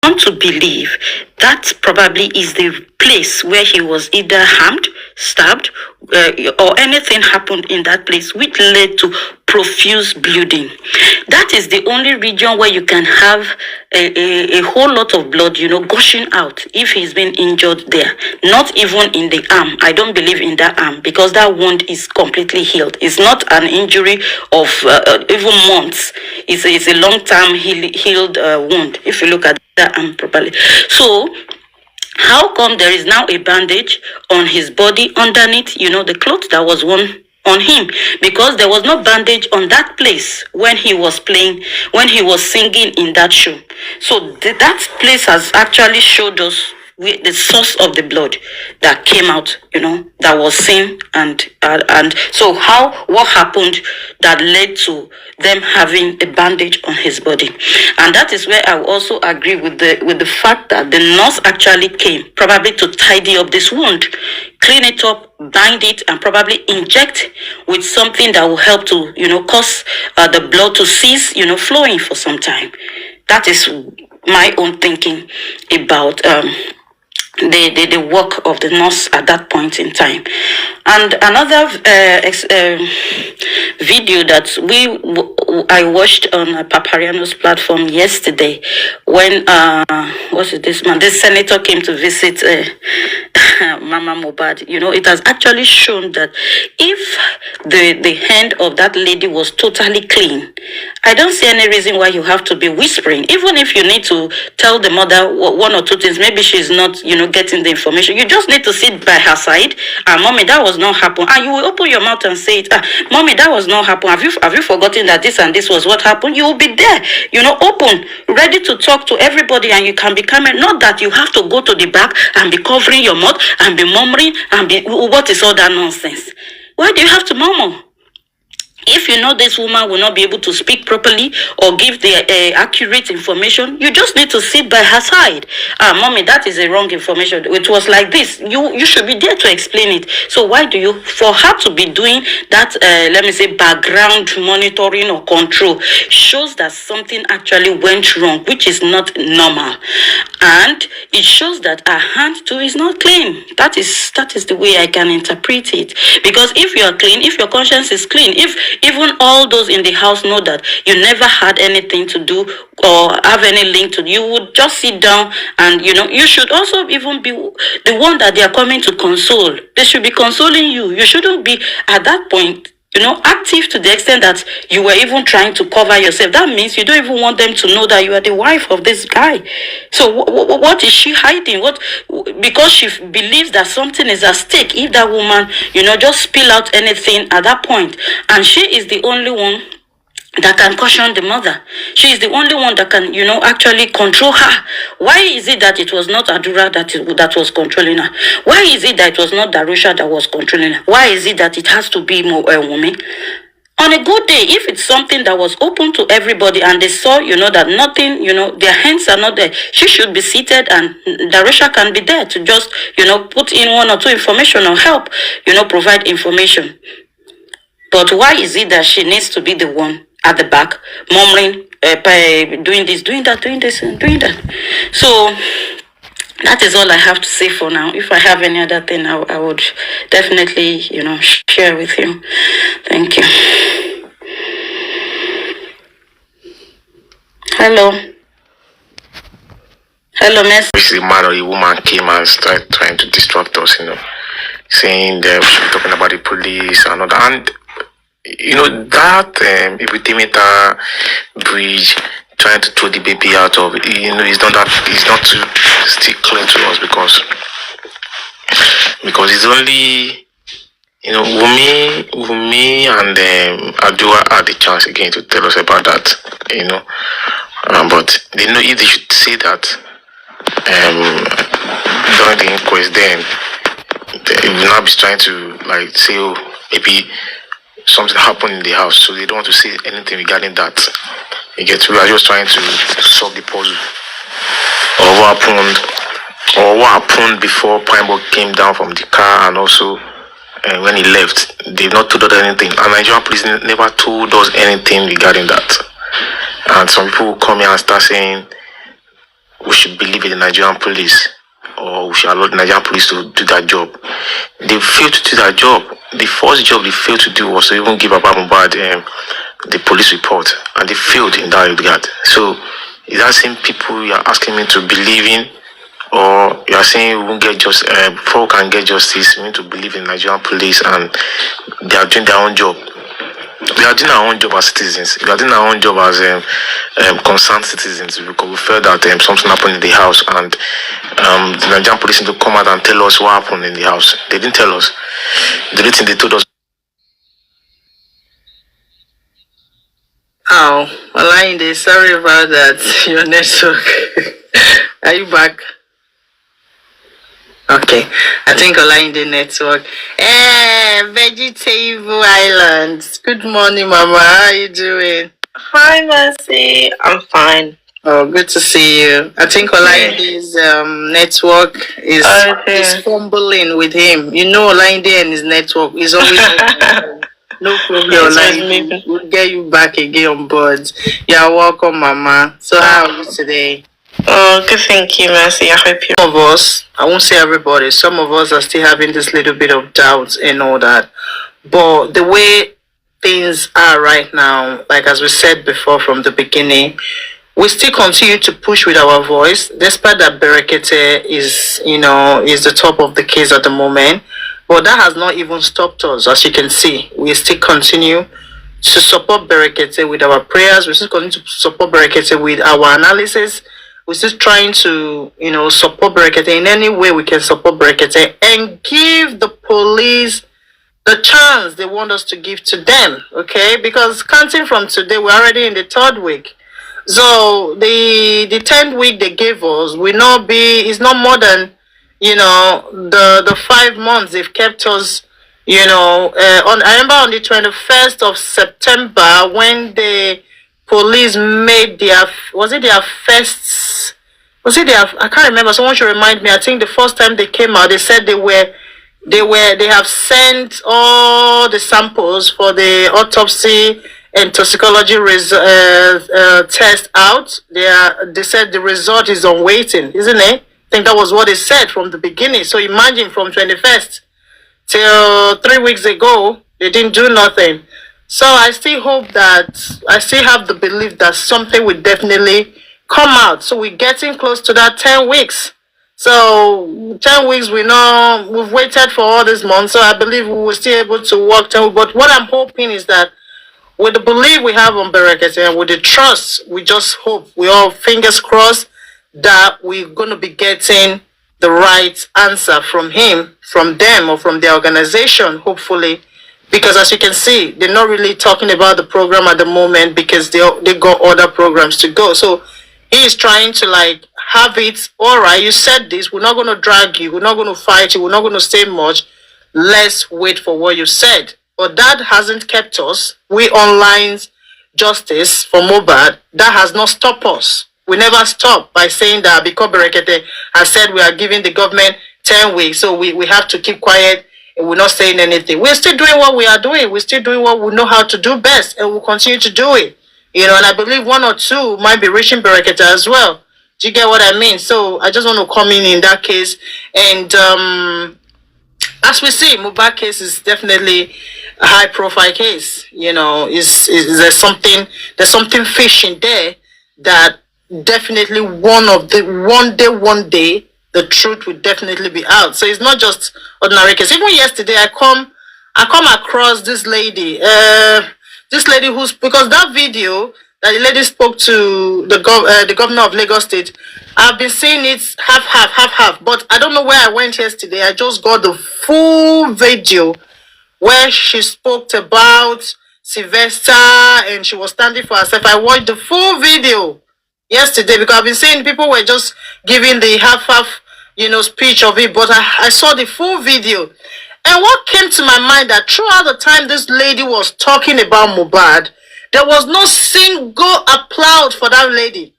want to believe that probably is the place where he was either harmed, stabbed, or anything happened in that place which led to profuse bleeding. That is the only region where you can have a whole lot of blood, gushing out if he's been injured there. Not even in the arm. I don't believe in that arm because that wound is completely healed. It's not an injury of even months. It's a long-term healed wound if you look at that arm properly. So how come there is now a bandage on his body underneath, the clothes that was worn on him? Because there was no bandage on that place when he was playing, when he was singing in that show. So that place has actually showed us the source of the blood that came out, that was seen, and so what happened that led to them having a bandage on his body. And that is where I also agree with the fact that the nurse actually came probably to tidy up this wound, clean it up, bind it, and probably inject with something that will help to cause the blood to cease flowing for some time. That is my own thinking about the work of the nurse at that point in time. And another video that I watched on Papariano's platform yesterday, when this senator came to visit Mama Mohbad. It has actually shown that if the hand of that lady was totally clean, I don't see any reason why you have to be whispering. Even if you need to tell the mother one or two things, maybe she's not getting the information, you just need to sit by her side. Mommy, that was not happen. And you will open your mouth and say it. Mommy, that was not happen. Have you forgotten that this and this was what happened? You will be there, open, ready to talk to everybody, and you can be calm. Not that you have to go to the back and be covering your mouth and be murmuring and be, what is all that nonsense? Why do you have to murmur? If you know this woman will not be able to speak properly or give the accurate information, you just need to sit by her side. Mommy, that is a wrong information. It was like this. You should be there to explain it. So why do you, for her to be doing that, let me say, background monitoring or control, shows that something actually went wrong, which is not normal. And it shows that her hand too is not clean. That is the way I can interpret it. Because if you are clean, if your conscience is clean, if even all those in the house know that you never had anything to do or have any link to, you would just sit down and, you should also even be the one that they are coming to console. They should be consoling you. You shouldn't be at that point, active to the extent that you were even trying to cover yourself. That means you don't even want them to know that you are the wife of this guy. So what is she hiding? Because she believes that something is at stake if that woman, just spill out anything at that point. And she is the only one that can caution the mother. She is the only one that can, actually control her. Why is it that it was not Adura that was controlling her? Why is it that it was not Darusha that was controlling her? Why is it that it has to be Wunmi? On a good day, if it's something that was open to everybody and they saw, that nothing, their hands are not there, she should be seated and Darusha can be there to just, put in one or two information or help, provide information. But why is it that she needs to be the one at the back, murmuring, doing this, doing that, and doing that? So that is all I have to say for now. If I have any other thing, I would definitely, share with you. Thank you. Hello. Hello, miss. This is a man or a woman came and started trying to distract us, saying that we should be talking about the police and all that. And that epidemic bridge, trying to throw the baby out of it, it's not too still clear to us because it's only Wunmi and Adua had the chance again to tell us about that, but they know if they should say that during the inquest, then they will not be trying to say, oh, maybe something happened in the house, so they don't want to say anything regarding that. We are just trying to solve the puzzle of what happened before Pineball came down from the car, and also when he left. They've not told us anything, and Nigerian police never told us anything regarding that. And some people will come here and start saying we should believe in the Nigerian police, or we should allow the Nigerian police to do that job. They failed to do that job. The first job they failed to do was to even give Mohbad the police report, and they failed in that regard. So, is that same people you are asking me to believe in, or you are saying we won't get justice before we can get justice? We need to believe in Nigerian police, and they are doing their own job. We are doing our own job as citizens. We are doing our own job as concerned citizens, because we felt that something happened in the house, and the Nigerian police need to come out and tell us what happened in the house. They didn't tell us. The only thing they told us. Oh, Olainde, sorry about that. Your network. Are you back? Okay, I think Olainde network. Vegetable Islands. Good morning, Mama. How are you doing? Hi, Mercy. I'm fine. Oh, good to see you. I think Olainde's network is fumbling with him. You know, Olainde and his network is always no problem. Olainde, we'll get you back again on board. You're welcome, Mama. So how are you today? Oh, good, thank you, Mercy. I hope you. Some of us, I won't say everybody, some of us are still having this little bit of doubt and all that. But the way things are right now, like as we said before from the beginning, we still continue to push with our voice, despite that Berekete is, is the top of the case at the moment. But that has not even stopped us, as you can see. We still continue to support Berekete with our prayers. We still continue to support Berekete with our analysis. We're still trying to, support Berekete in any way we can support Berekete and give the police the chance they want us to give to them, okay? Because counting from today, we're already in the 3rd week. So the 10th week they gave us will not be, it's not more than, the 5 months they've kept us, I remember on the 21st of September when the police made their, I can't remember, someone should remind me. I think the first time they came out, they said they have sent all the samples for the autopsy and toxicology test out. They said the result is on waiting, isn't it? I think that was what they said from the beginning. So imagine from 21st till 3 weeks ago, they didn't do nothing. So I still hope that, I still have the belief that something will definitely come out. So we're getting close to that 10 weeks. So 10 weeks, we've waited for all this month. So I believe we will still able to work. But what I'm hoping is that with the belief we have on Berekete and with the trust, we just hope, we all fingers crossed, that we're going to be getting the right answer from him, from them, or from the organization, hopefully. Because as you can see, they're not really talking about the program at the moment because they got other programs to go. So he is trying to have it, all right, you said this, we're not going to drag you, we're not going to fight you, we're not going to say much. Let's wait for what you said. But that hasn't kept us. We online justice for Mohbad, that has not stopped us. We never stop by saying that because Berekete has said we are giving the government 10 weeks, so we have to keep quiet. We're not saying anything. We're still doing what we are doing. We're still doing what we know how to do best, and we'll continue to do it. And I believe 1 or 2 might be reaching Berekete as well. Do you get what I mean? So I just want to come in that case. And as we see, Mohbad case is definitely a high-profile case. There's something fishing there that definitely one day, the truth will definitely be out. So it's not just ordinary case. Even yesterday, I come across this lady. Because that video that the lady spoke to the governor of Lagos State, I've been seeing it half. But I don't know where I went yesterday. I just got the full video where she spoke about Sylvester and she was standing for herself. I watched the full video yesterday because I've been seeing people were just giving the half speech of it, but I saw the full video. And what came to my mind that throughout the time this lady was talking about Mohbad, there was no single applaud for that lady.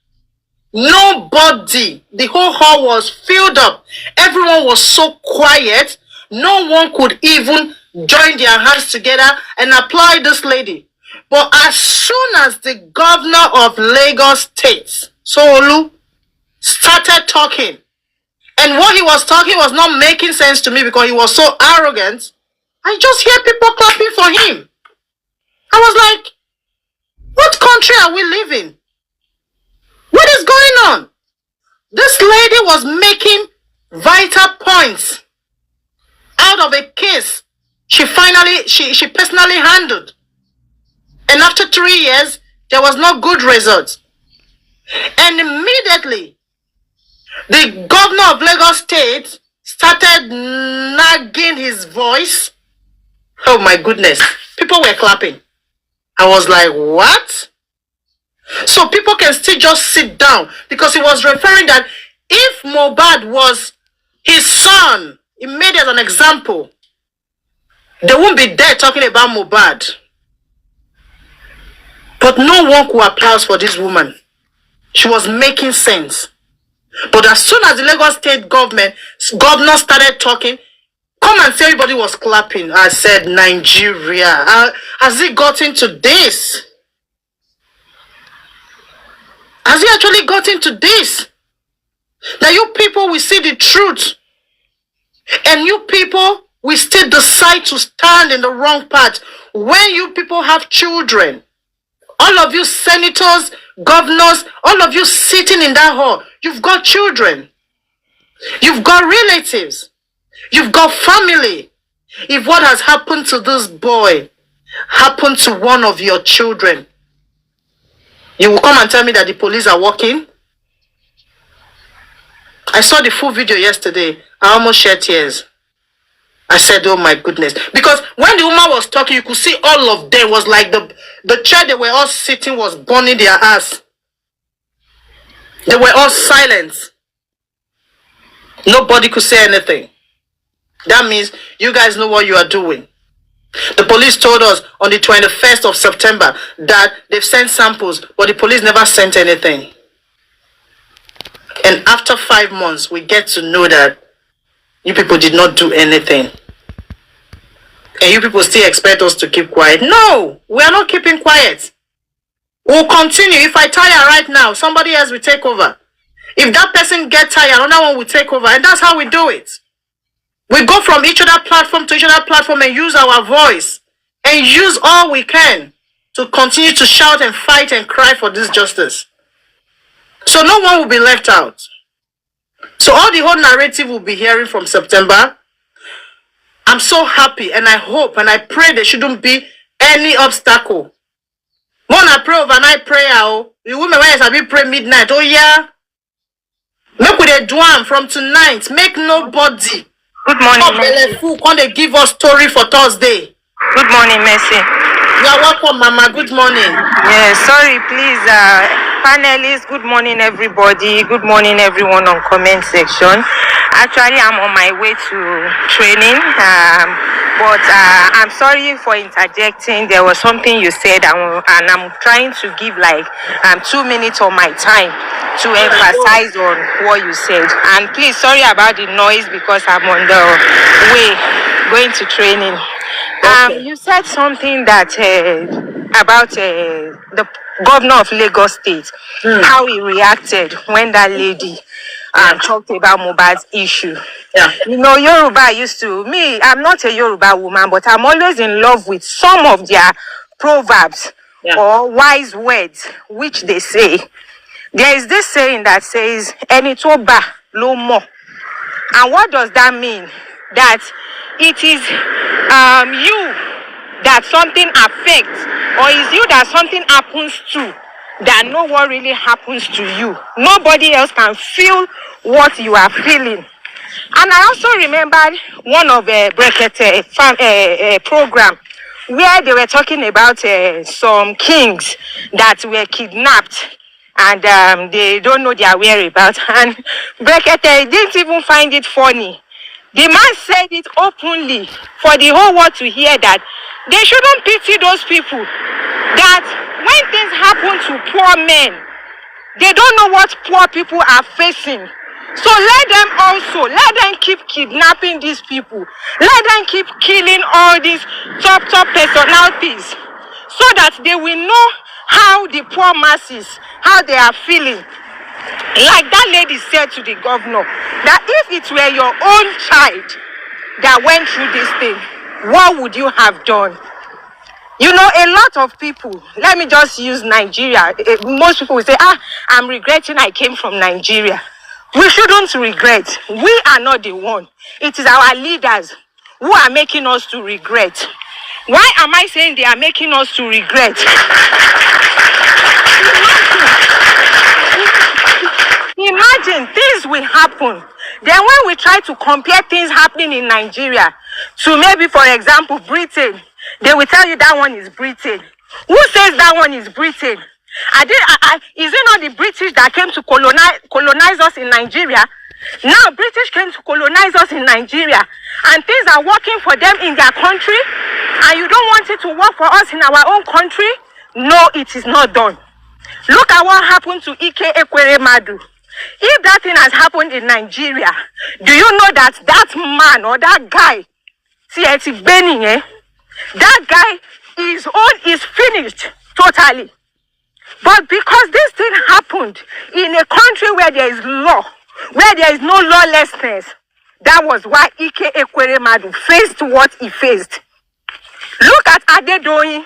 Nobody. The whole hall was filled up. Everyone was so quiet. No one could even join their hands together and applaud this lady. But as soon as the governor of Lagos State, Solu, started talking. And what he was talking was not making sense to me because he was so arrogant. I just hear people clapping for him. I was like, what country are we living? What is going on? This lady was making vital points out of a case she personally handled. And after 3 years, there was no good result. And immediately, the governor of Lagos State started nagging his voice. Oh my goodness. People were clapping. I was like, what? So people can still just sit down because he was referring that if Mohbad was his son, he made it as an example, they won't be there talking about Mohbad. But no one could applaud for this woman. She was making sense. But as soon as the Lagos State governor started talking, come and say everybody was clapping. I said, Nigeria, has it gotten to this? Has it actually gotten to this? That you people will see the truth. And you people will still decide to stand in the wrong path. When you people have children, all of you senators, governors, all of you sitting in that hall, you've got children. You've got relatives. You've got family. If what has happened to this boy happened to one of your children, you will come and tell me that the police are working? I saw the full video yesterday. I almost shed tears. I said, oh my goodness. Because when the woman was talking, you could see all of them was like the chair they were all sitting was burning their ass. They were all silent. Nobody could say anything. That means you guys know what you are doing. The police told us on the 21st of September that they've sent samples, but the police never sent anything. And after 5 months, we get to know that you people did not do anything. And you people still expect us to keep quiet. No, we are not keeping quiet. We'll continue. If I tire right now, somebody else will take over. If that person gets tired, another one will take over. And that's how we do it. We go from each other platform to each other platform and use our voice. And use all we can to continue to shout and fight and cry for this justice. So no one will be left out. So all the whole narrative we'll be hearing from September. I'm so happy and I hope and I pray there shouldn't be any obstacle. When I pray overnight prayer, the women when I pray midnight, oh yeah. Make with a drum from tonight. Make nobody. Good morning, Mercy. When they give us story for Thursday. Good morning, Mercy. You are welcome, Mama. Good morning. Yeah, sorry, please, panelists. Good morning, everybody. Good morning, everyone on comment section. Actually, I'm on my way to training, but I'm sorry for interjecting. There was something you said, and I'm trying to give like 2 minutes of my time to emphasize on what you said. And please, sorry about the noise because I'm on the way going to training. You said something that about the governor of Lagos State, how he reacted when that lady talked about Mohbad's issue. Yeah. You know, Yoruba used to, I'm not a Yoruba woman, but I'm always in love with some of their proverbs or wise words, which they say. There is this saying that says, "Eni to ba lo mo." And what does that mean? That it is you that something affects, or is you that something happens to, that know what really happens to you. Nobody else can feel what you are feeling. And I also remembered one of the Brekete program where they were talking about some kings that were kidnapped and they don't know their whereabouts. And Brekete didn't even find it funny. The man said it openly for the whole world to hear that they shouldn't pity those people. That when things happen to poor men, they don't know what poor people are facing. So let them keep kidnapping these people. Let them keep killing all these top personalities so that they will know how the poor masses, how they are feeling. Like that lady said to the governor, that if it were your own child that went through this thing, what would you have done? You know, a lot of people, let me just use Nigeria. Most people will say, I'm regretting I came from Nigeria. We shouldn't regret. We are not the one. It is our leaders who are making us to regret. Why am I saying they are making us to regret? Imagine things will happen. Then when we try to compare things happening in Nigeria to maybe, for example, Britain, they will tell you that one is Britain. Who says that one is Britain? Is it not the British that came to colonize us in Nigeria? Now British came to colonize us in Nigeria, and things are working for them in their country, and you don't want it to work for us in our own country? No, it is not done. Look at what happened to Ike Ekweremadu. If that thing has happened in Nigeria, do you know that that man or that guy, that guy, his own is finished totally. But because this thing happened in a country where there is law, where there is no lawlessness, that was why Ike Ekweremadu faced what he faced. Look at Adedoyin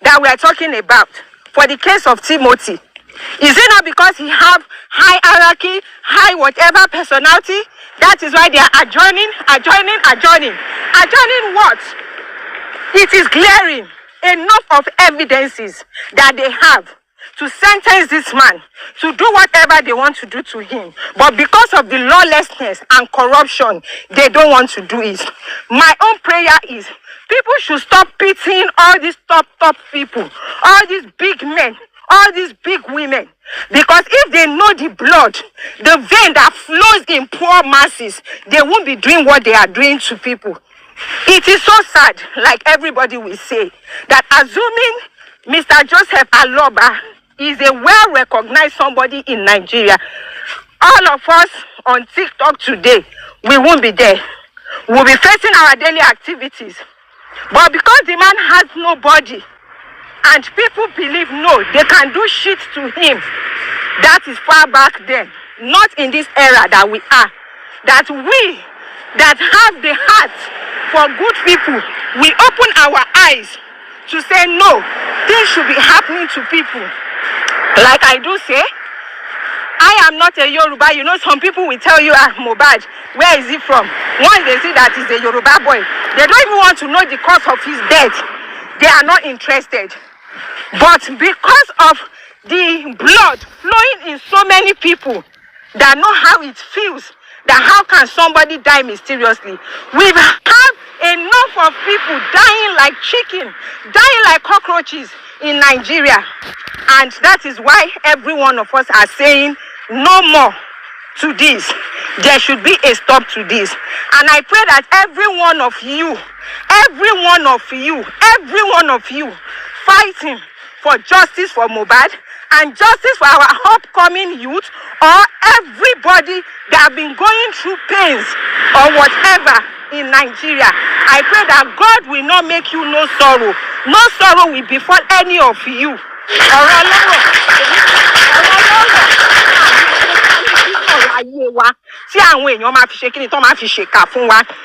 that we are talking about for the case of Timothy. Is it not because he have high hierarchy, high whatever personality? That is why they are adjoining. Adjoining what? It is glaring. Enough of evidences that they have to sentence this man to do whatever they want to do to him. But because of the lawlessness and corruption, they don't want to do it. My own prayer is people should stop pitying all these top people, all these big men, all these big women. Because if they know the blood, the vein that flows in poor masses, they won't be doing what they are doing to people. It is so sad, like everybody will say, that assuming Mr. Joseph Aloba is a well-recognized somebody in Nigeria, all of us on TikTok today, we won't be there. We'll be facing our daily activities. But because the man has nobody, and people believe, no, they can do shit to him, that is far back then, not in this era that we are. That we that have the heart for good people, we open our eyes to say, no, things should be happening to people. Like I do say, I am not a Yoruba. You know, some people will tell you, Mohbad, where is he from? Once they see that he's a Yoruba boy, they don't even want to know the cause of his death. They are not interested. But because of the blood flowing in so many people that know how it feels, that how can somebody die mysteriously? We've had enough of people dying like chicken, dying like cockroaches in Nigeria. And that is why every one of us are saying no more to this. There should be a stop to this. And I pray that every one of you fighting for justice for Mohbad and justice for our upcoming youth, or everybody that have been going through pains or whatever in Nigeria. I pray that God will not make you no sorrow. No sorrow will befall any of you.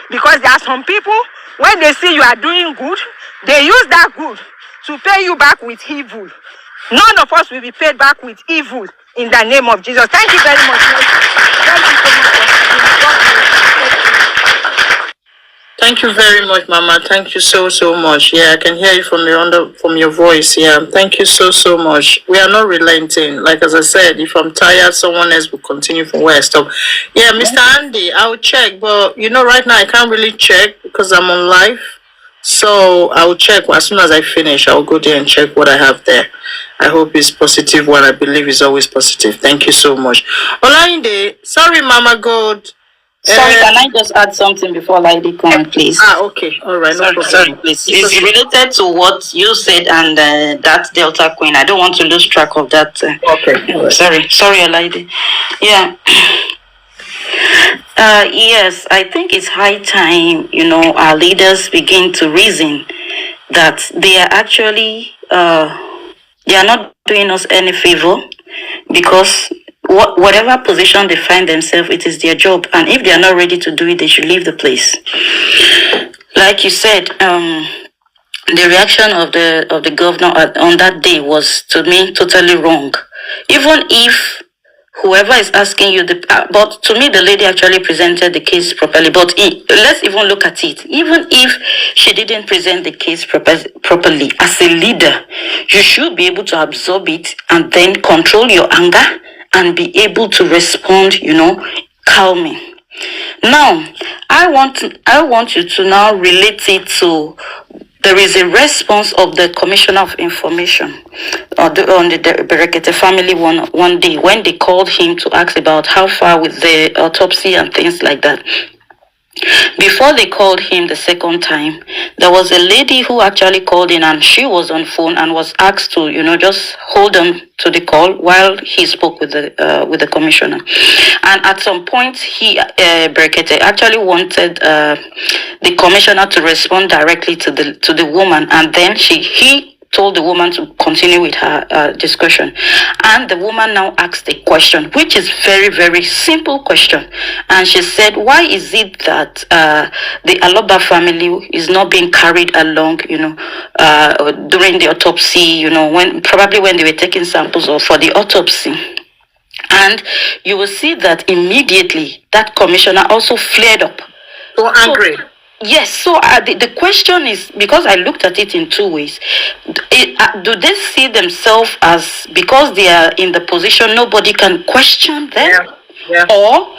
Because there are some people, when they see you are doing good, they use that good to pay you back with evil. None of us will be paid back with evil in the name of Jesus. Thank you very much. Thank you very much, Mama. Thank you so much. Yeah, I can hear you from your voice. Yeah, thank you so much. We are not relenting. Like as I said, if I'm tired, someone else will continue from where I stop. Yeah, Mr. Andy, I'll check, but you know, right now I can't really check because I'm on live. So I'll check as soon as I finish. I'll go there and check what I have there. I hope it's positive. What I believe is always positive. Thank you so much. Olainde, sorry, Mama God. Sorry, can I just add something before Lady comment, please? Okay. All right. No problem. Sorry, please. It's related to what you said and that Delta Queen. I don't want to lose track of that. Okay. Right. Sorry, Lady. Yeah. Yes, I think it's high time, our leaders begin to reason that they are actually, they are not doing us any favor, because whatever position they find themselves, it is their job. And if they are not ready to do it, they should leave the place. Like you said, the reaction of the governor on that day was, to me, totally wrong. Even if whoever is asking you, but to me, the lady actually presented the case properly. But let's even look at it. Even if she didn't present the case properly, as a leader, you should be able to absorb it and then control your anger and be able to respond, calmly. Now, I want you to now relate it to, there is a response of the Commissioner of Information on the Berekete family one day when they called him to ask about how far with the autopsy and things like that. Before they called him the second time, there was a lady who actually called in, and she was on phone and was asked to, just hold on to the call while he spoke with the commissioner. And at some point, Berekete actually wanted the commissioner to respond directly to the woman, and then he told the woman to continue with her discussion. And the woman now asked a question, which is very, very simple question. And she said, why is it that the Aloba family is not being carried along, during the autopsy, when they were taking samples for the autopsy? And you will see that immediately that commissioner also flared up. So angry. Yes, so the question is, because I looked at it in two ways, do they see themselves as, because they are in the position, nobody can question them? Yeah. Or,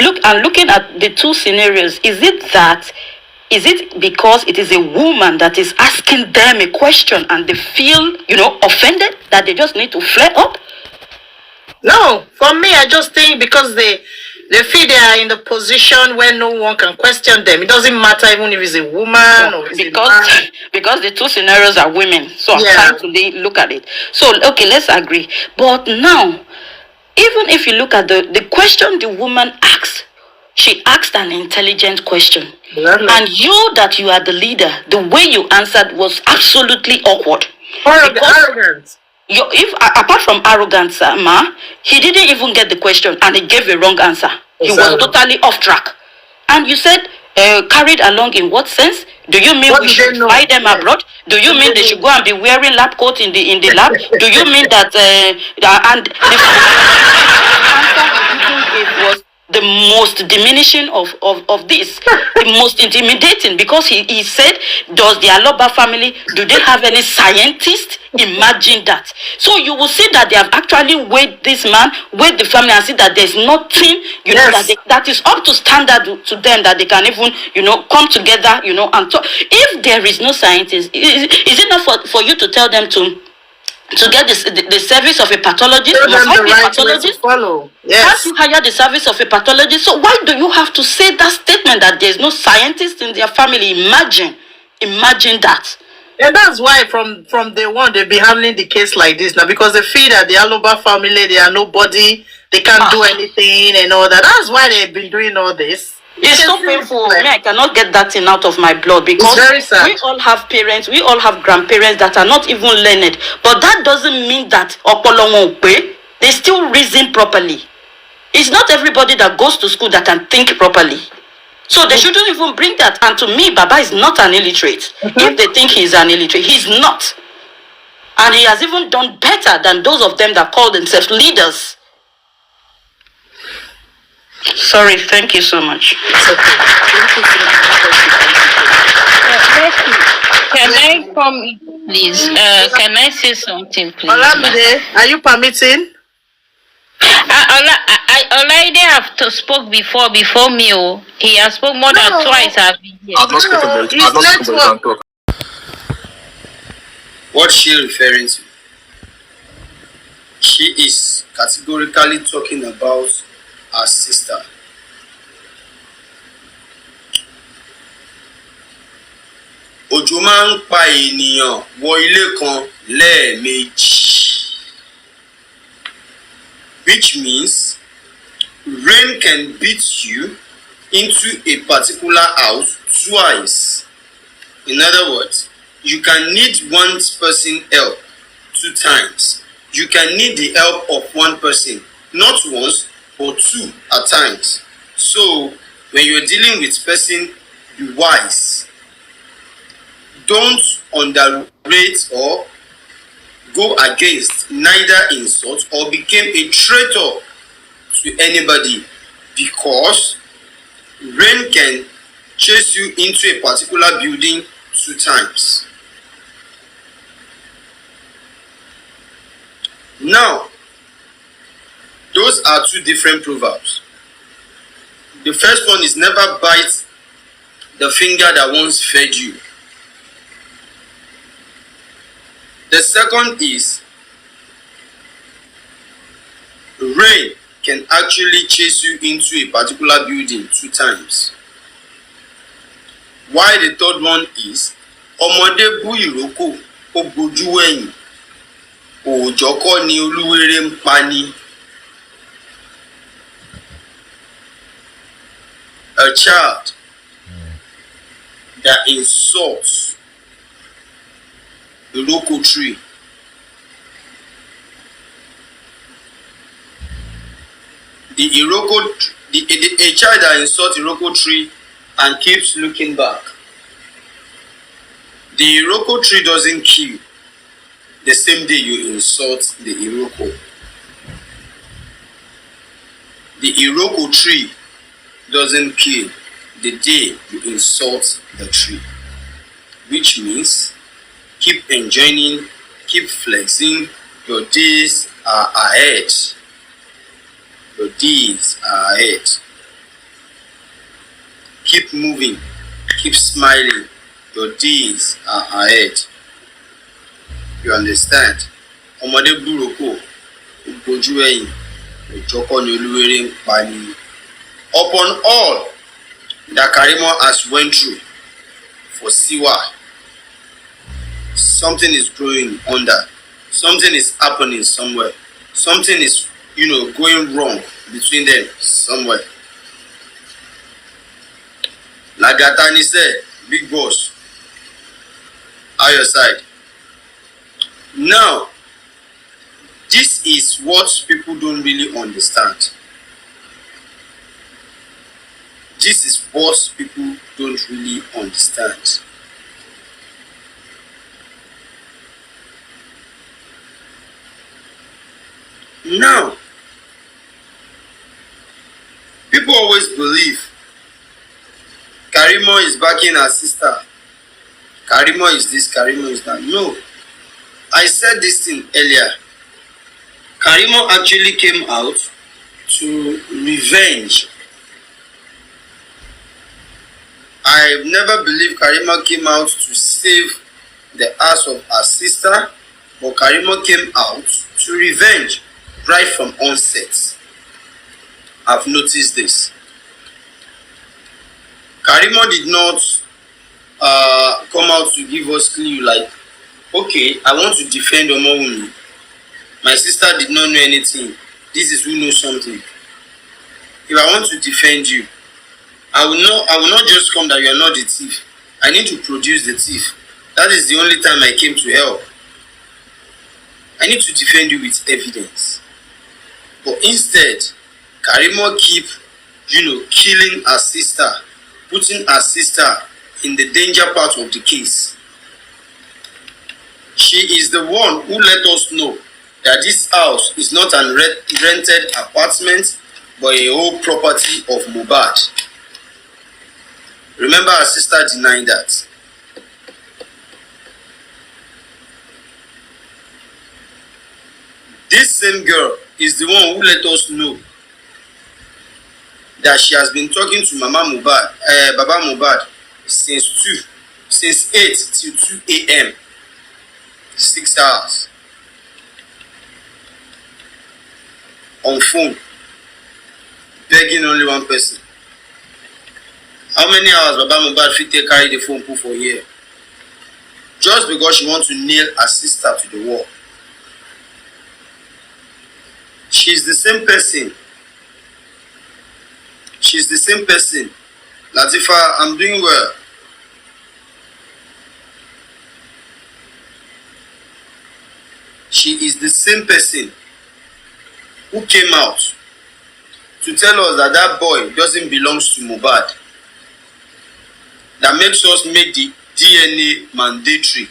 looking at the two scenarios, is it because it is a woman that is asking them a question and they feel, offended, that they just need to flare up? No, for me, I just think because they feel they are in the position where no one can question them. It doesn't matter even if it's a woman or it's a man. Because the two scenarios are women. So I'm trying to look at it. So, okay, let's agree. But now, even if you look at the question the woman asked, she asked an intelligent question. Lovely. And that you are the leader, the way you answered was absolutely awkward. Arrogant. Apart from arrogance, he didn't even get the question and he gave a wrong answer. Exactly. He was totally off track. And you said, carried along in what sense? Do you mean we should fly them abroad? Do you mean they should go and be wearing lab coats in the lab? Do you mean that and the answer it was the most diminishing of this, the most intimidating, because he said, does the Aloba family, do they have any scientists? Imagine that. So you will see that they have actually weighed this man, weighed the family, and see that there's nothing, that is up to standard to them, that they can even, come together, and talk. If there is no scientist, is it not for you to tell them to get the service of a pathologist? Must I be a pathologist? Follow. Yes. Have you hired the service of a pathologist? So why do you have to say that statement that there's no scientist in their family? Imagine that. And that's why from day one they've been handling the case like this now, because they feel that the Aloba family, they are nobody, they can't do anything and all that. That's why they've been doing all this. It's so painful. I cannot get that thing out of my blood, because we all have parents, we all have grandparents that are not even learned. But that doesn't mean that they still reason properly. It's not everybody that goes to school that can think properly. So they shouldn't even bring that. And to me, Baba is not an illiterate. If they think he's an illiterate, he's not. And he has even done better than those of them that call themselves leaders. Sorry, thank you so much. Can I come, please? Can I say something, please? Olamide, are you permitting? I already have to spoke before me. He has spoke more than twice. I've been here. I've not spoken, but What's she referring to? She is categorically talking about her sister. Òjò máa ń pa ènìyàn wọ ilé kan lẹ́ẹ̀mejì. Which means rain can beat you into a particular house twice. In other words, you can need one person's help 2 times. You can need the help of one person not once but 2 at times. So when you're dealing with person, be wise. Don't underrate or go against, neither insult or become a traitor to anybody, because rain can chase you into a particular building 2 times. Now, those are 2 different proverbs. The first one is never bite the finger that once fed you. The second is rain can actually chase you into a particular building 2 times. Why the third one is ọmọdé bú ìrókò ó bojú ẹ̀yìn, òòjọ́ kọ́ ni olúwere ń pa ni. A child that insults the local tree a child that insults the Iroko tree and keeps looking back, the Iroko tree doesn't kill the same day you insult the Iroko. The Iroko tree doesn't kill the day you insult the tree, which means keep enjoying, keep flexing. Your days are ahead. Your days are ahead. Keep moving, keep smiling. Your days are ahead. You understand? Ọmọdé burúkú, ojú ẹ̀yìn, òjọ́kọ́ ni olúwere ń pa ni. Upon all that Karimo has went through for Siwa, something is growing under. Something is happening somewhere. Something is, going wrong between them somewhere. Like Gatani said, big boss, on your side. Now, this is what people don't really understand. This is what people don't really understand. Now, people always believe Karimo is backing her sister. Karimo is this, Karimo is that. No, I said this thing earlier. Karimo actually came out to revenge. I never believed Karimo came out to save the ass of her sister, but Karimo came out to revenge right from onset. I've noticed this. Karimo did not come out to give us clue like, okay, I want to defend Wunmi. My sister did not know anything. This is who knows something. If I want to defend you, I will not just come that you are not the thief. I need to produce the thief. That is the only time I came to help. I need to defend you with evidence. But instead, Karimo keep, killing her sister, putting her sister in the danger part of the case. She is the one who let us know that this house is not a rented apartment, but a whole property of Mohbad. Remember, her sister denied that. This same girl is the one who let us know that she has been talking to Baba Mohbad since 8 till 2 a.m. 6 hours on phone, begging only one person. How many hours Baba Mohbad fit take carry the phone put for here? Just because she wants to nail her sister to the wall. She's the same person. She's the same person. Latifa, I'm doing well. She is the same person who came out to tell us that that boy doesn't belong to Mohbad, that makes us make the DNA mandatory.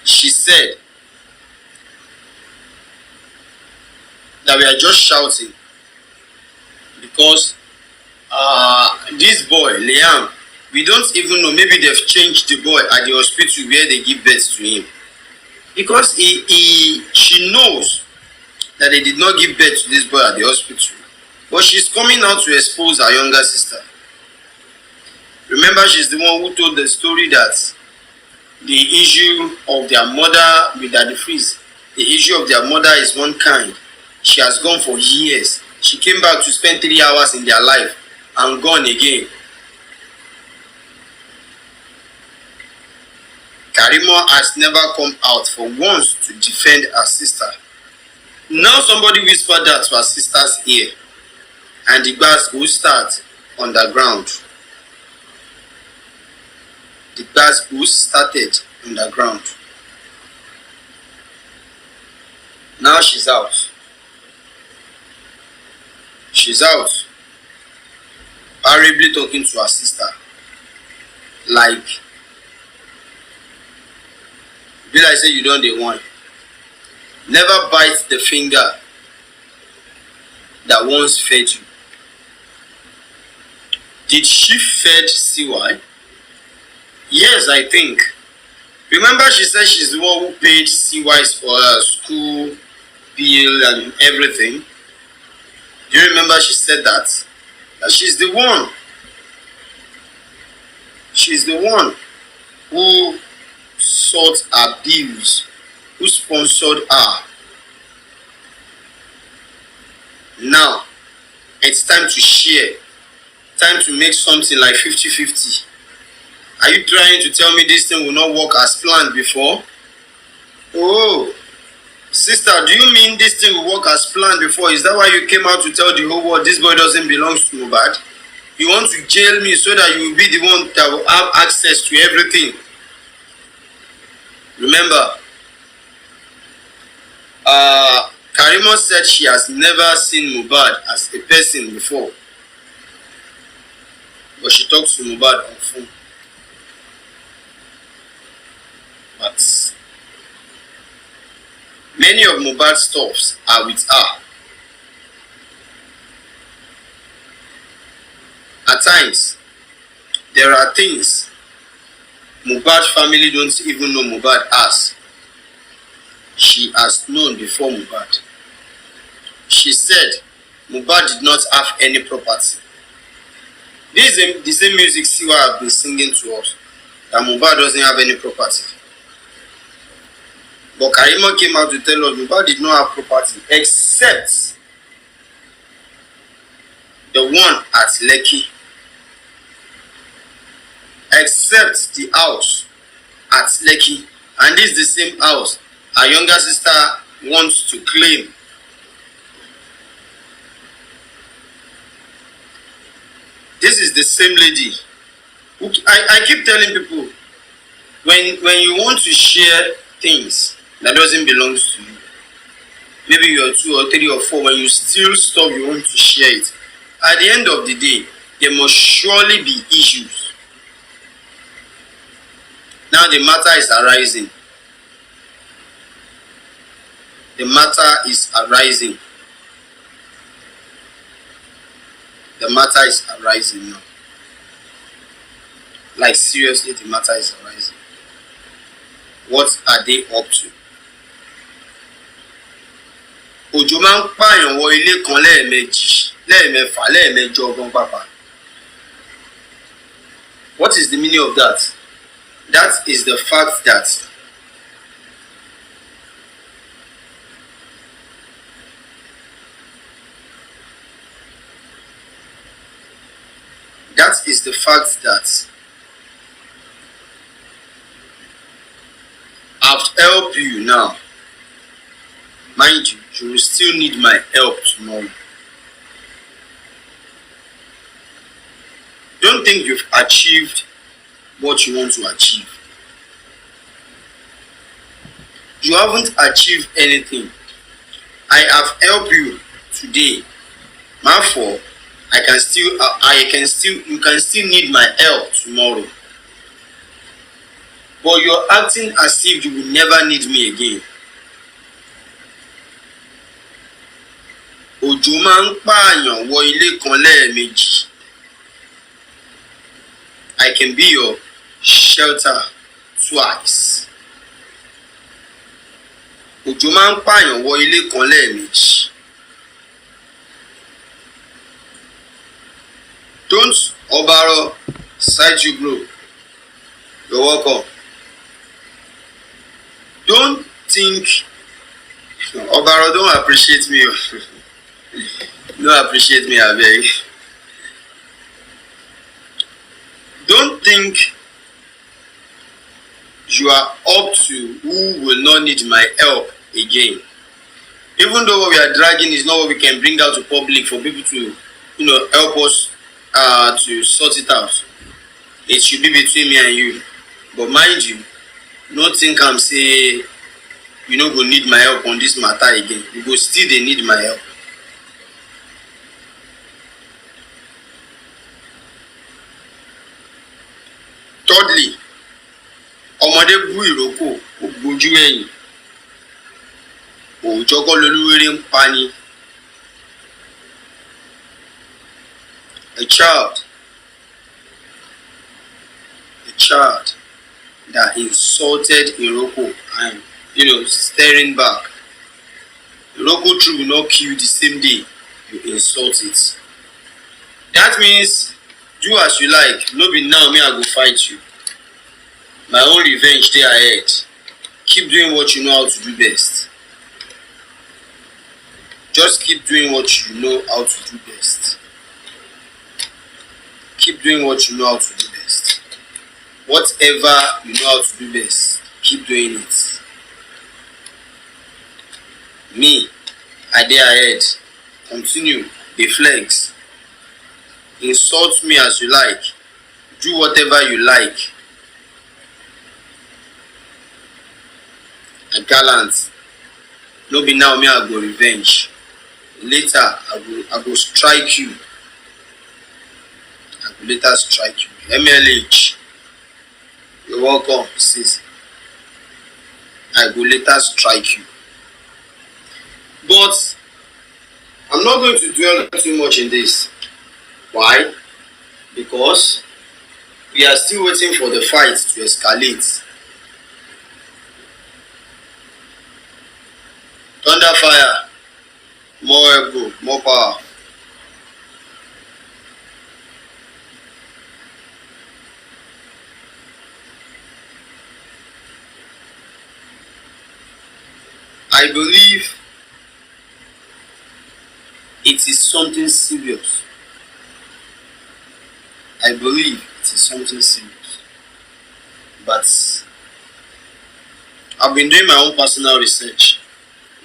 She said that we are just shouting because this boy, Liam, we don't even know, maybe they've changed the boy at the hospital where they give birth to him. Because she knows that they did not give birth to this boy at the hospital. But she's coming out to expose her younger sister. Remember, she's the one who told the story that the issue of their mother with Daddy Freeze, the issue of their mother is one kind. She has gone for years. She came back to spend 3 hours in their life and gone again. Karimo has never come out for once to defend her sister. Now somebody whispered that to her sister's ear, and the gbas will start underground. The gbas will started underground. Now she's out. She's out. Horribly talking to her sister. Like, did I say you don't the one? Never bite the finger that once fed you. Did she fed CY? Yes, I think. Remember, she said she's the one who paid CY's for her school bill and everything. Do you remember she said that? That she's the one. She's the one who sought her bills, who sponsored her. Now, it's time to share. Time to make something like 50-50. Are you trying to tell me this thing will not work as planned before? Oh, sister, do you mean this thing will work as planned before? Is that why you came out to tell the whole world this boy doesn't belong to Mohbad? You want to jail me so that you will be the one that will have access to everything. Remember, Karimo said she has never seen Mohbad as a person before. But she talks to Mohbad on phone. But many of Mohbad's stuffs are with her. At times, there are things Mohbad family don't even know Mohbad has. She has known before Mohbad. She said Mohbad did not have any property. This is the same music Siwa have been singing to us, that Mohbad doesn't have any property. But Karimo came out to tell us Mohbad did not have property except the one at Lekki. Except the house at Lekki. And this is the same house our younger sister wants to claim. This is the same lady. I keep telling people, when you want to share things that doesn't belong to you, maybe you're 2 or 3 or 4, when you still stop, you want to share it. At the end of the day, there must surely be issues. Now the matter is arising. The matter is arising. The matter is arising now. Like seriously, the matter is arising. What are they up to? Òjò máa ń pààyàn wọ ilé kan lẹ́ẹ̀mejì, lẹ́ẹ̀mẹ́fà, lẹ́ẹ̀mẹ́jọ gan pàpà. What is the meaning of that? That is the fact that I've helped you now. Mind you, you will still need my help tomorrow. Don't think you've achieved what you want to achieve. You haven't achieved anything. I have helped you today. Therefore, you can still need my help tomorrow. But you're acting as if you will never need me again. Òjò máa ń pààyàn wọ ilé kan lẹ́ẹ̀mejì. I can be your shelter twice. Òjò máa ń pààyàn wọ ilé kan lẹ́ẹ̀mejì. Don't Obaro side you bro. You're welcome. Don't think Obaro don't appreciate me. Don't appreciate me, I beg. Don't think you are up to who will not need my help again. Even though what we are dragging is not what we can bring out to public for people to, help us to sort it out. It should be between me and you. But mind you, no think I'm say you no go need my help on this matter again. You go still they need my help. Thirdly, ọmọdé bú ìrókò ó gbójú ẹ̀yìn. Òòjọ́ kọ́ lolúwéré ń pa ni. A child that insulted Iroko and staring back. Iroko true will not kill the same day you insult it. That means do as you like. No be now me I go fight you. My own revenge dey ahead. Keep doing what you know how to do best. Just keep doing what you know how to do best. Keep doing what you know how to do best. Whatever you know how to do best, keep doing it. Me, I dey ahead. Continue, dey flex. Insult me as you like. Do whatever you like. And gallant. No be now me I go revenge. Later I go strike you. I go later strike you. MLH. You're welcome, sis. I go later strike you. But I'm not going to dwell too much in this. Why? Because we are still waiting for the fight to escalate. Thunder fire, more ego, more power. I believe it is something serious. I believe it is something serious. But I've been doing my own personal research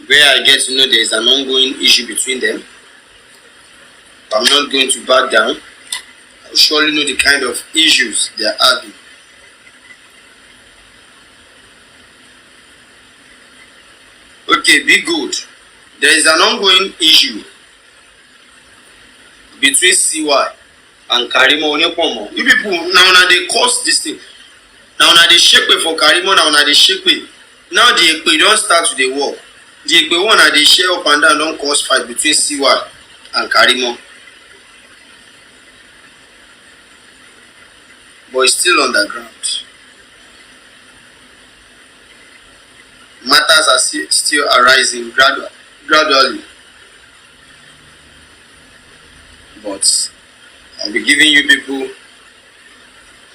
where I get to know there is an ongoing issue between them. I'm not going to back down. I will surely know the kind of issues they are having. Okay, be good. There is an ongoing issue between CY and Karimo Onyepomo. You people now they cause this thing. Now they shake way for Karimo, now they shake way. Now the Ekpe don't start to the war. The Ekpe one they share up and down don't cause fight between CY and Karimo. But it's still on the ground. Matters are still arising gradually. But I'll be giving you people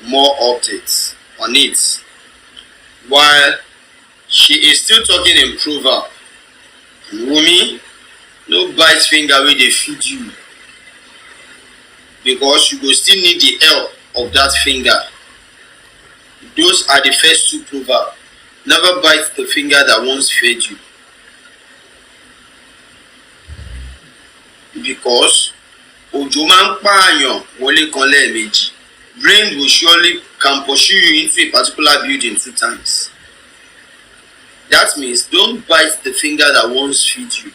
more updates on it. While she is still talking in proverb. Wunmi, no bite finger where they feed you. Because you will still need the help of that finger. Those are the first two proverbs. Never bite the finger that once fed you. Because òjò máa ń pààyàn wọlé kan lẹ́ẹ̀mejì. Rain will surely can pursue you into a particular building 2 times. That means don't bite the finger that once feed you,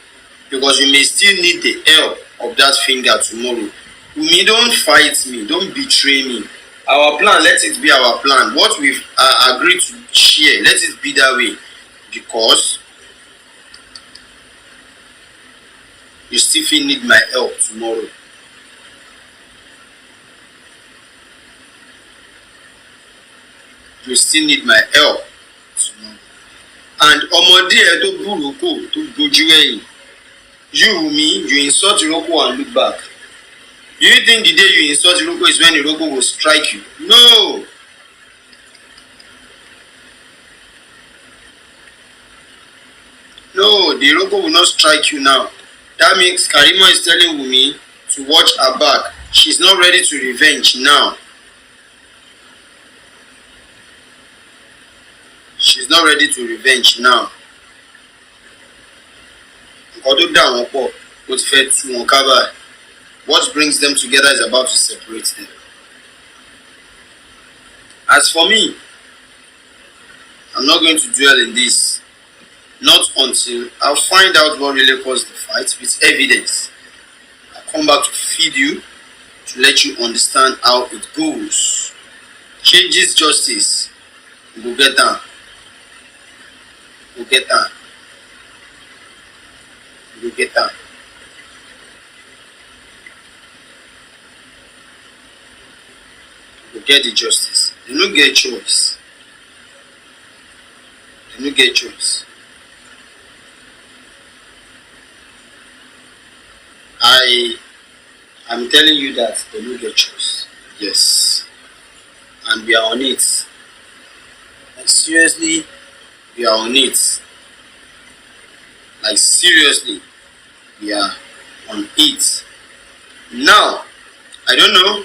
because you may still need the help of that finger tomorrow. Wunmi, don't fight me, don't betray me. Our plan, let it be our plan. What we've agreed to share, let it be that way, because you still need my help tomorrow. You still need my help tomorrow. And ọmọdé ẹ tó búròkó tó gbójú ẹ̀yìn, you Wunmi, you insult Iroko and look back. Do you think the day you insult Iroko is when Iroko will strike you? No. No, the Iroko will not strike you now. That means Karimo is telling Wunmi to watch her back. She's not ready to revenge now. She's not ready to revenge now. What brings them together is about to separate them. As for me, I'm not going to dwell in this. Not until I'll find out what really caused the fight with evidence. I'll come back to feed you, to let you understand how it goes. Changes justice. We'll get down. We'll get down. We'll get down. We'll get the justice. They don't get choice. They don't get choice. I'm telling you that they don't get choice. Yes. And we are on it. Like seriously, we are on it. Like seriously, we are on it. Now, I don't know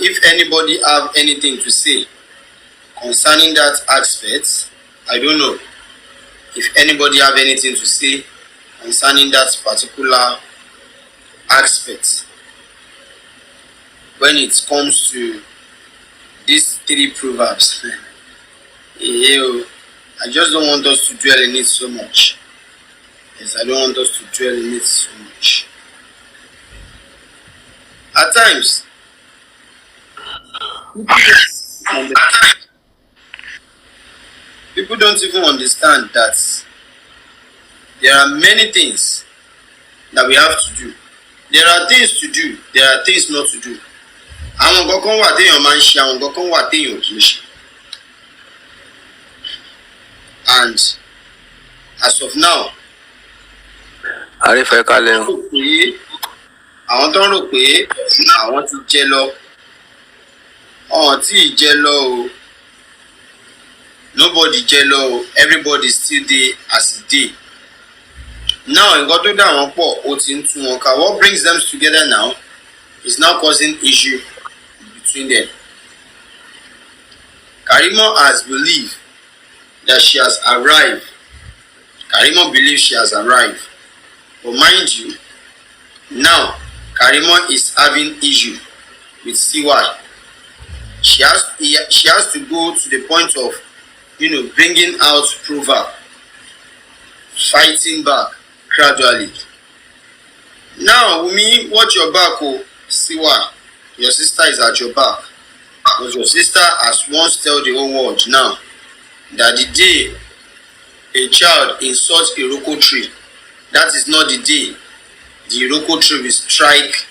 if anybody have anything to say concerning that aspect. I don't know if anybody have anything to say concerning that particular aspect when it comes to these three proverbs. I just don't want us to dwell in it so much. Yes, I don't want us to dwell in it so much. At times, people don't even understand that there are many things that we have to do. There are things to do, there are things not to do. Àwọn nǹkan kan wà téèyàn máa ń ṣe, àwọn nǹkan kan wà téèyàn kì í ṣe. And as of now, àwọn tó ń rò pé àwọn ti jẹ lọ, ọ̀hún tí ì jẹ lọ o. Nobody jẹ lọ o. Everybody still dey as e dey. Now, nǹkan tó dà wọ́n pọ̀, ó ti ń tú wọn ká. What brings them together now is now causing issue between them. Karimo has believed that she has arrived. Karimo believes she has arrived. But mind you, now Karimo is having issue with CY. She has to go to the point of, bringing out proverb, fighting back gradually. Now, Wunmi, watch your back, oh, CY. Your sister is at your back. Because your sister has once told the whole world now that the day a child insults a Iroko tree, that is not the day the Iroko tree will strike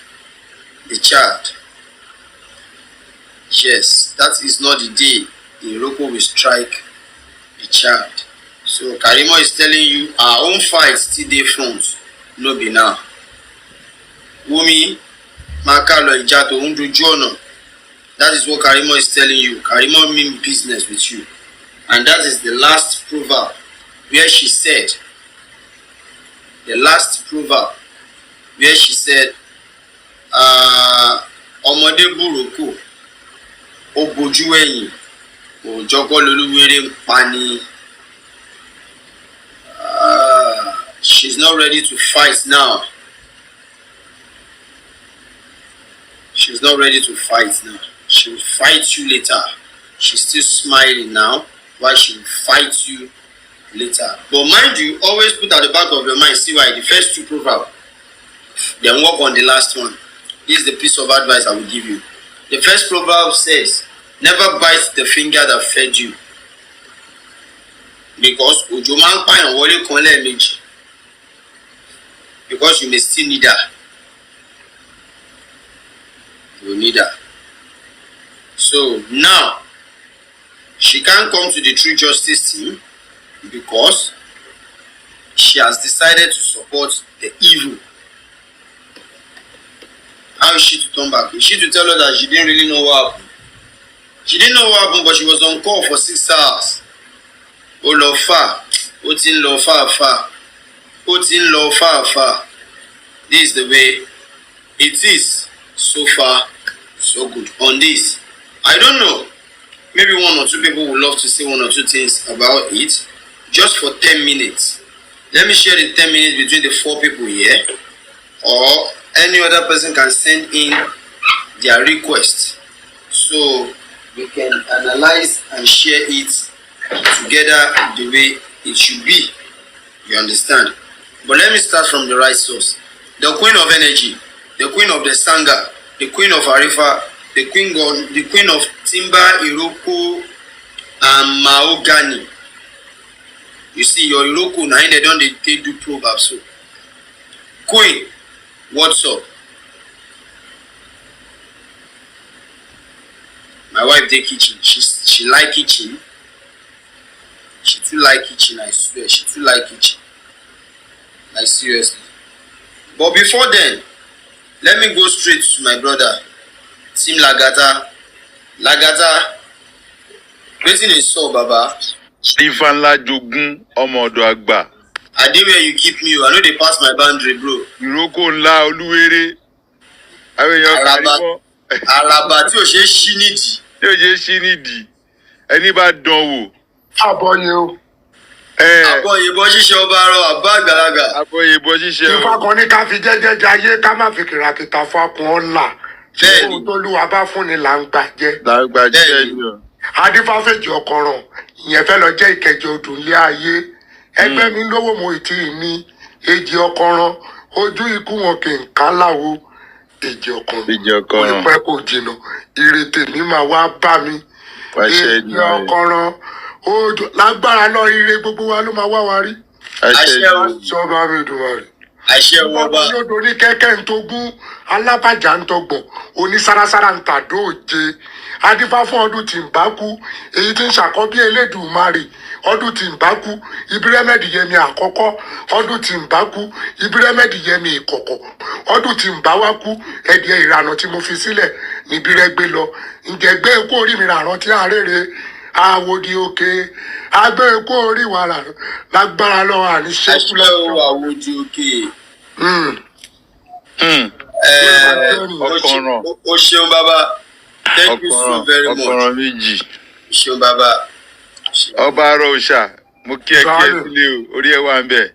the child. Yes, that is not the day the Iroko will strike the child. So Karimo is telling you our own fight still dey front, no be now. Wunmi, Makalo Ijato Undujono. That is what Karimo is telling you. Karimo mean business with you. And that is the last proverb where she said, Ọmọdé búròkó, ó bojú ẹ̀yìn, òjọ́kọ́ lolúwéré ń pani. She's not ready to fight now. She's not ready to fight now. She will fight you later. She's still smiling now, while she will fight you later. But mind you, always put at the back of your mind, see why the first two proverbs, then work on the last one. This is the piece of advice I will give you. The first proverb says, never bite the finger that fed you. Because ojo máa ń pààyàn wọlé kan lẹ́ẹ̀mejì. Because you may still need her. You need her. So now, she can't come to the true justice team because she has decided to support the evil. How is she to turn back? Is she to tell her that she didn't really know what happened? She didn't know what happened, but she was on call for 6 hours. Oh, lọ far. Ó ti ń lọ far. Ó ti ń lọ far. This is the way it is. So far, so good. On this, I don't know. Maybe one or two people would love to say one or two things about it. Just for 10 minutes. Let me share the 10 minutes between the 4 people here. Or any other person can send in their request. So we can analyze and share it together the way it should be. You understand? But let me start from the right source. The queen of energy, the queen of the Sangha, the queen of Arifa, the queen of Timber, Iroko, and Mahogany. You see, your Iroko, now they don't do proverbs. So, queen, what's up? My wife dey kitchen. She like kitchen. She too like kitchen, I swear. She too like kitchen. Like seriously. But before then, let me go straight to my brother, Team Lagata. Lagata, wetin dey sup, Baba? Stephen Lajogun Omodo Agba. I dey where you keep me. I know they pass my boundary, bro. Iroko ńlá Olúwéré. Araba tí ò ṣe ṣí nídìí. Tí ò ṣe ṣí nídìí. Ẹni bá dán wò. Àbọ̀yè o. Àbọ̀yè bọ́ ṣíṣe ọba arọ àbá àgbàlagbà. Àbọ̀yè bọ́ ṣíṣe o. Ìfà kan ní ká fi jẹ́jẹ́ jayé ká má fi kìràkìtà fọkùn ọ̀la. Ṣé ohun tó lúwa bá fún ni là ń gbàjẹ́? Là ń gbàjẹ́ ni o. Adífáfèjì ọkọ̀ràn ìyẹn fẹ́ lọ jẹ́ ìkẹjọ ọdún ilé ayé. Ẹgbẹ́ mi lówó mo ìtì ní èjì ọkọ̀ràn ojú ikú wọn kì í ká láwo. Èjì ọkọ̀ràn. Ó pẹ́ kò jìnnà. Ìrètè mi máa wá bá mi. Èjì ọkọ̀ràn. Ojo lágbára lọ ire gbogbo wa ló máa wá wa rí. Àṣẹ o. Sọba mi dùn wá rí. Àṣẹ o bàbá. Ọmọ yóò dorí kẹ́kẹ́ ń togún alábàjá ń tọgbọ̀n onísárasára ń tàdó òjé. Adífá fún ọdún tí ń bá kú èyí tí ń ṣàkọ́bí Elédùmarè ọdún tí ń bá kú ibírẹ́mẹ́dì yẹmi àkọ́kọ́ ọdún tí ń bá kú ibírẹ́mẹ́dì yẹmi ìkọ̀kọ̀ ọdún tí ń bá wá kú ẹ̀dìẹ ìrànà tí mo fi sílẹ̀ níbírẹ́ gbé lọ ǹjẹ́ gbé ekú orí mi ràrán tí à ń rèrè àwòdì òkè agbé ekú orí wa rà lágbára lọ àníṣe kúlẹ̀ o àwòdì òkè. Ọkọ̀ràn. O ṣeun bàbá. Thank you so very much. Ọkọ̀ràn méjì. Ṣeun bàbá. Ọba arọ òòṣà mo kí ẹ sílé o orí ẹ wà ń bẹ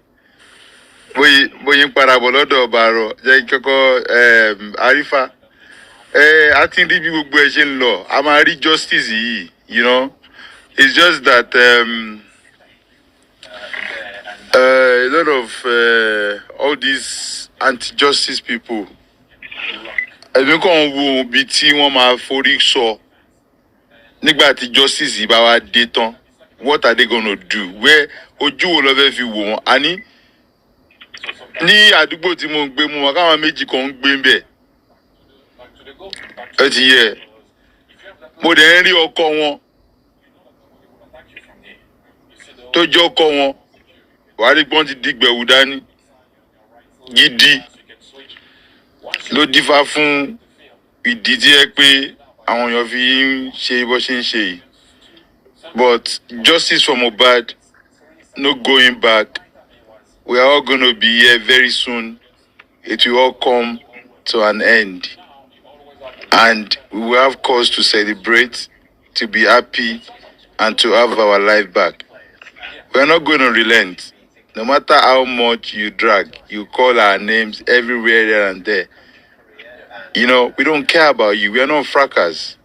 bóyá ń parabọ̀ lọ́dọ̀ ọba arọ jẹ́ kọ́kọ́ Arifa a ti rí bí gbogbo ẹ ṣe ń lọ a máa rí justice yìí you know it's just that a lot of all these anti-justice people ẹ̀mí kàn wo ibi tí wọ́n máa forí sọ nígbà tí justice yìí bá wá dé tán. What are they gonna do? Where ojú wo lọ fẹ́ fi wò wọ́n? Àní ní àdúgbò tí mo ń gbé mu wọn káwọn méjì kan ń gbé ń bẹ̀. Ẹ ti yẹ. Mo dẹ̀ ń rí ọkọ wọn. Tó jẹ́ ọkọ wọn. Wàá rí pọ́n ti dìgbẹ̀wù dání. Gidi. Ló dífá fún ìdí tí ẹ pé àwọn èèyàn fi ń ṣe bó ṣe ń ṣe yìí. But justice for Mohbad, no going back. We are all going to be here very soon. It will all come to an end. And we will have cause to celebrate, to be happy, and to have our life back. We are not going to relent. No matter how much you drag, you call our names everywhere here and there. You know, we don't care about you. We are not frackers.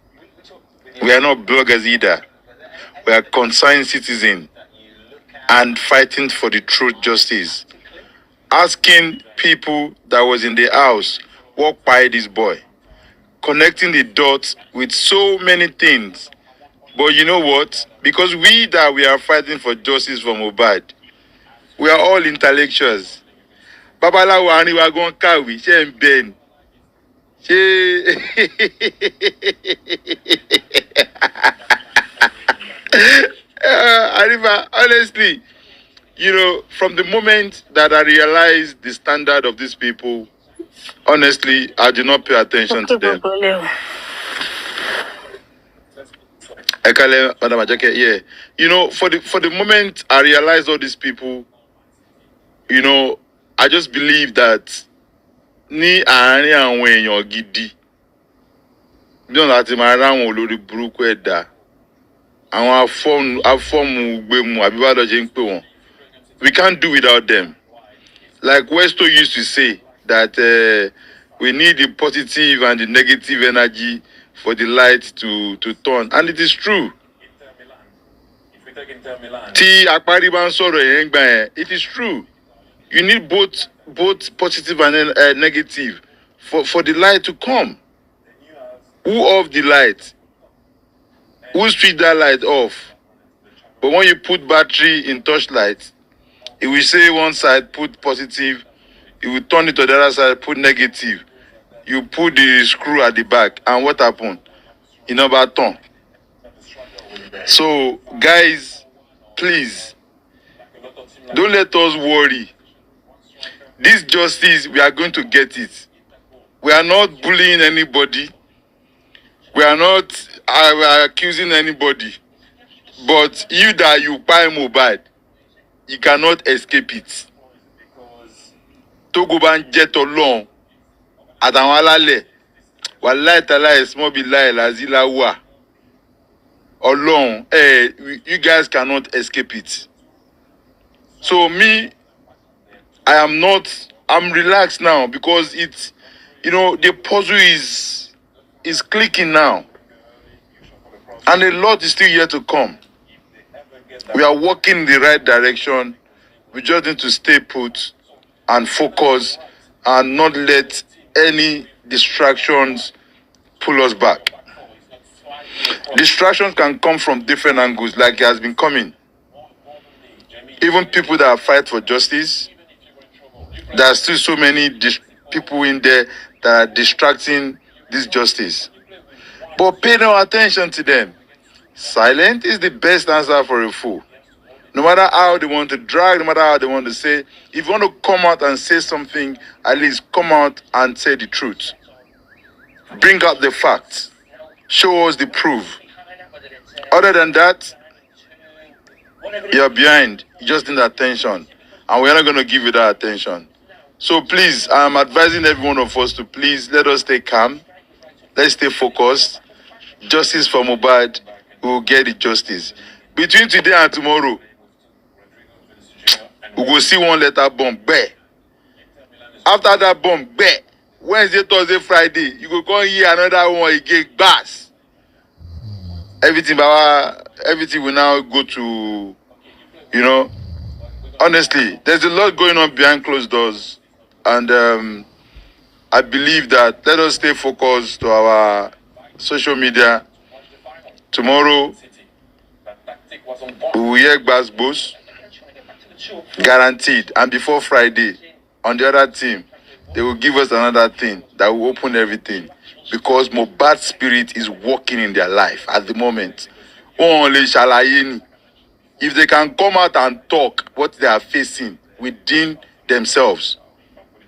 We are not bloggers either. We are concerned citizens. and fighting for the truth justice. Asking people that was in the house what by this boy. Connecting the dots with so many things. But you know what? Because we are fighting for justice for Mohbad, we are all intellectuals. Babalawo Aniwa gon kawi, she Ben. She Arifa, honestly, from the moment that I realized the standard of these people, honestly, I do not pay attention to them. Ekale, Madam Ajake, yeah. For the moment I realized all these people, I just believe that ni àárín àwọn èèyàn gidi bí wọn láti máa ráwọn olórí burúkú ẹ̀dá àwọn afọ́mù gbẹmú àbí bá lọ ṣe ń pè wọ́n. We can't do without them. Like Westo used to say that we need the positive and the negative energy for the light to turn, and it is true. Tí Akpari bá ń sọ̀rọ̀ yẹn gbà yẹn, it is true. You need both positive and negative for the light to come. Who off the light? Who switch that light off? But when you put battery in torchlight, it will say one side put positive, it will turn it to the other side, put negative. You put the screw at the back, and what happened? About turn. So guys, please don't let us worry. This justice, we are going to get it. We are not bullying anybody. We are not accusing anybody. But you buy Mohbad, you cannot escape it. Togo ban jet along. Àtàwọn alálẹ̀. Wallahi ta'ala small be lie lazila wa. Alone, you guys cannot escape it. So me, I'm relaxed now because it's, the puzzle is clicking now. And a lot is still yet to come. We are walking in the right direction. We just need to stay put and focus and not let any distractions pull us back. Distractions can come from different angles, like it has been coming. Even people that fight for justice, there are still so many people in there that are distracting this justice. But pay no attention to them. Silent is the best answer for a fool. No matter how they want to drag, no matter how they want to say, if you want to come out and say something, at least come out and say the truth. Bring out the facts. Show us the proof. Other than that, you're behind. You just need attention. And we're not going to give you that attention. So please, I'm advising every one of us to please let us stay calm. Let's stay focused. Justice for Mohbad, we will get the justice. Between today and tomorrow, we will see one letter bomb. Beh. After that bomb, beh. Wednesday, Thursday, Friday, you go come hear another one again, bass. Everything will now go to, honestly, there's a lot going on behind closed doors. And I believe that let us stay focused to our social media. Tomorrow, we will hear Bass Boss, guaranteed. And before Friday, on the other team, they will give us another thing that will open everything. Because Mohbad's spirit is working in their life at the moment. Only Shalayini. If they can come out and talk what they are facing within themselves,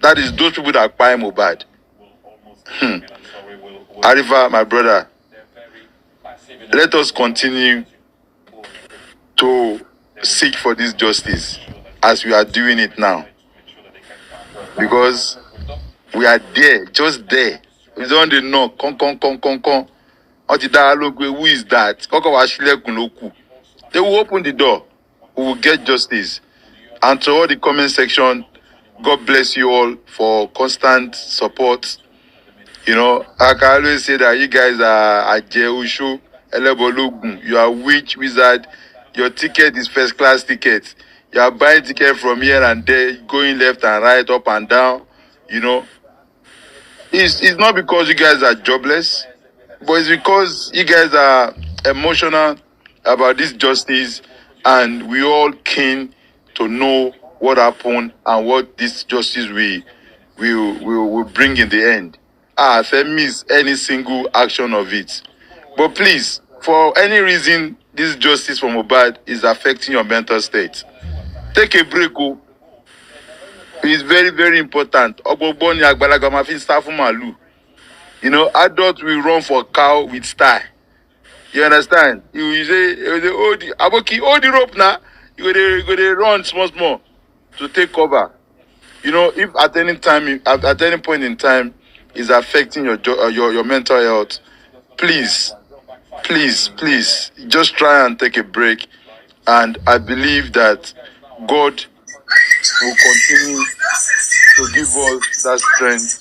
that is those people that buy Mohbad. Arifa, my brother, let us continue to seek for this justice as we are doing it now. Because we are there, just there. We don't know. Con. Who is that? They will open the door. We will get justice. And to all the comment section, God bless you all for constant support. I can always say that you guys are Jeushu, Elebolugun. You are witch, wizard. Your ticket is first class ticket. You are buying tickets from here and there, going left and right, up and down. You know, it's not because you guys are jobless, but it's because you guys are emotional about this justice, and we all keen to know what happened and what this justice will bring in the end. If I miss any single action of it. But please, for any reason this justice for Mohbad is affecting your mental state, take a break. Oh. It's very, very important. You know, adults will run for cow with style. You understand? You say, hold the rope now. You go to run small to take cover. You know, if at any point in time is affecting your mental health, please, just try and take a break. And I believe that God will continue to give us that strength